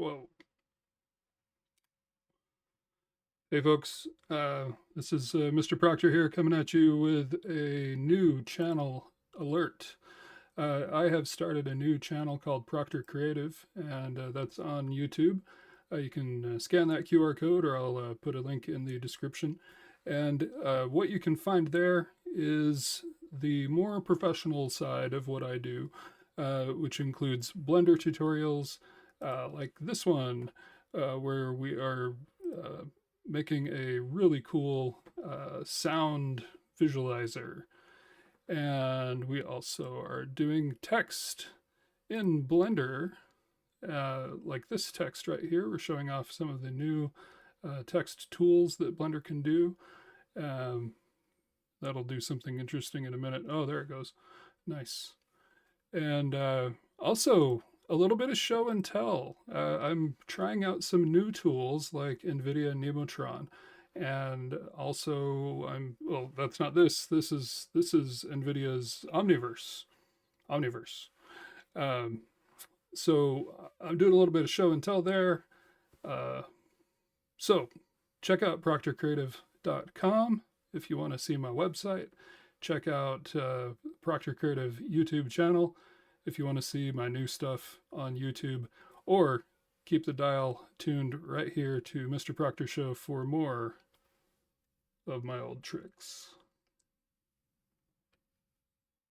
Whoa. Hey folks, this is Mr. Proctor here coming at you with a new channel alert. I have started a new channel called Proctor Creative, and that's on YouTube. You can scan that QR code, or I'll put a link in the description. And what you can find there is the more professional side of what I do, which includes Blender tutorials like this one, where we are making a really cool sound visualizer. And we also are doing text in Blender, like this text right here. We're showing off some of the new text tools that Blender can do. Um, that'll do something interesting in a minute. Oh, there it goes. Nice. And also a little bit of show and tell. I'm trying out some new tools like NVIDIA Nemotron, and also well, that's not this. This is NVIDIA's Omniverse. Omniverse. Um, so I'm doing a little bit of show and tell there. Uh, so check out proctorcreative.com if you want to see my website. Check out Proctor Creative YouTube channel if you want to see my new stuff on YouTube, or keep the dial tuned right here to Mr. Proctor Show for more of my old tricks.